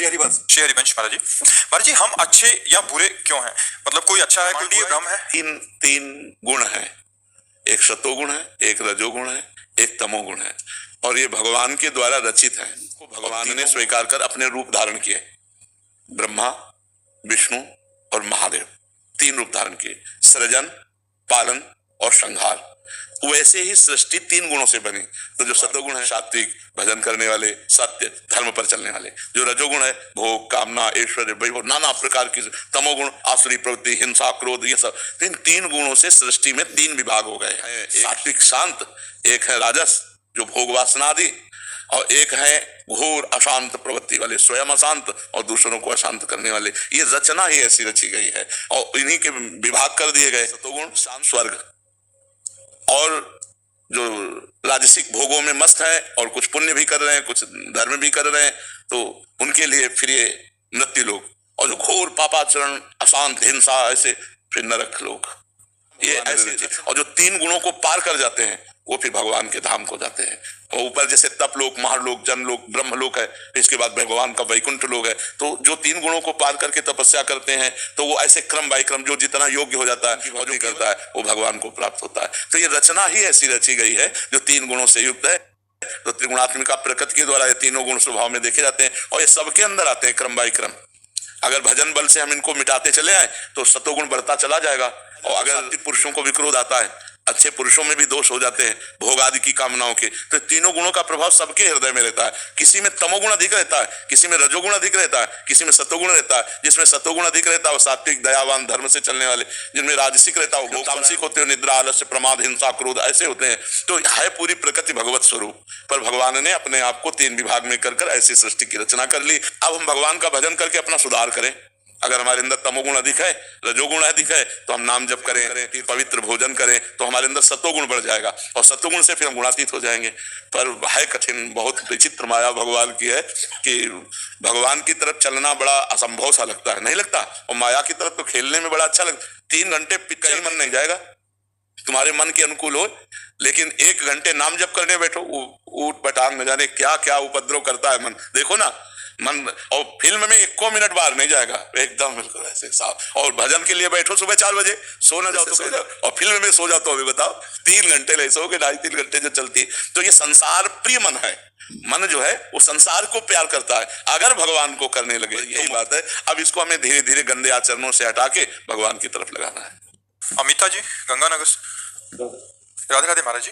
श्री हरिवंश। श्री हरिवंश महाराज जी। महाराज जी, हम अच्छे या बुरे क्यों हैं? मतलब कोई अच्छा है, कोई ब्रह्म है? तीन गुण है, एक सतोगुण है, एक रजोगुण है, एक तमोगुण है, और ये भगवान के द्वारा रचित है। भगवान ने स्वीकार कर अपने रूप धारण किए, ब्रह्मा, विष्णु और महादेव, तीन रूप धारण किए, सृजन, पालन और संहार। वैसे ही सृष्टि तीन गुणों से बनी। तो जो सतोगुण है, सात्विक, भजन करने वाले, सत्य, धर्म पर चलने वाले। जो रजोगुण है, भोग, कामना, ऐश्वर्य, वैभव, नाना प्रकार की। तमोगुण, आसुरी प्रवृत्ति, हिंसा, क्रोध, ये सब। इन तीन गुणों से सृष्टि में तीन विभाग हो गए हैं। सात्विक शांत, एक है राजस जो भोग वासना आदि, और एक है घोर अशांत प्रवृत्ति वाले, स्वयं अशांत और दूसरों को अशांत करने वाले। ये रचना ही ऐसी रची गई है और इन्हीं के विभाग कर दिए गए। सतोगुण स्वर्ग, और जो राजसिक भोगों में मस्त है और कुछ पुण्य भी कर रहे हैं, कुछ धर्म भी कर रहे हैं, तो उनके लिए फिर ये मृत्यु लोक। और जो घोर पापाचरण, अशांत, हिंसा, ऐसे फिर नरक लोक। ये ऐसे, और जो तीन गुणों को पार कर जाते हैं वो फिर भगवान के धाम को जाते हैं। और ऊपर जैसे तप लोक, महालोक, जनलोक, ब्रह्मलोक है, इसके बाद भगवान का वैकुंठ लोक है। तो जो तीन गुणों को पार करके तपस्या करते हैं तो वो ऐसे क्रम बाय क्रम जो जितना योग्य हो जाता है और जो करता है वो भगवान को प्राप्त होता है। तो ये रचना ही ऐसी रची गई है जो तीन गुणों से युक्त है। तो त्रिगुणात्मिका प्रकृति के द्वारा ये तीनों गुण स्वभाव में देखे जाते हैं और ये सबके अंदर आते हैं क्रम बाय क्रम। अगर भजन बल से हम इनको मिटाते चले आए तो सतोगुण बढ़ता चला जाएगा। और अगर पुरुषों को भी क्रोध आता है, अच्छे पुरुषों में भी दोष हो जाते हैं भोग आदि की कामनाओं के, तो तीनों गुणों का प्रभाव सबके हृदय में रहता है। किसी में तमोगुण अधिक रहता है, किसी में रजोगुण अधिक रहता है, किसी में सतोगुण रहता है। जिसमें सतोगुण अधिक रहता है वो सात्विक, दयावान, धर्म से चलने वाले। जिनमें राजसिक रहता है वो तामसिक होते हैं, निद्रा, आलस्य, प्रमाद, हिंसा, क्रोध, ऐसे होते हैं। तो है पूरी प्रकृति भगवत स्वरूप, पर भगवान ने अपने आप को तीन विभाग में कर ऐसी सृष्टि की रचना कर ली। अब हम भगवान का भजन करके अपना सुधार करें। अगर हमारे अंदर तमोगुण अधिक है, रजोगुण अधिक है, तो हम नाम जप करें, पवित्र भोजन करें, तो हमारे अंदर सतोगुण बढ़ जाएगा और सतोगुण से फिर हम गुणातीत हो जाएंगे। पर है कठिन, बहुत विचित्र माया भगवान की है कि भगवान की तरफ चलना बड़ा असंभव सा लगता है, नहीं लगता? और माया की तरफ तो खेलने में बड़ा अच्छा लगता। 3 घंटे पिक्चर मन नहीं जाएगा, तुम्हारे मन के अनुकूल हो, लेकिन 1 घंटे नाम जप करने बैठो, ऊट पटांग न जाने क्या क्या उपद्रव करता है मन। देखो ना मन, और फिल्म में 1 मिनट बाहर नहीं जाएगा, एकदम बिल्कुल ऐसे साफ। और भजन के लिए बैठो सुबह 4 बजे, सो ना जाओ तो सो जाओ, और फिल्म में सो जाओ तो अभी बताओ 3 घंटे नहीं सोओगे, 2.5-3 घंटे जो चलती है। तो ये संसार प्रिय मन है। मन जो है वो संसार को प्यार करता है अगर भगवान को करने लगे, यही बात है। अब इसको हमें धीरे धीरे गंदे आचरणों से हटा के भगवान की तरफ लगाना है। अमिता जी, गंगानगर। राधे राधे महाराज जी।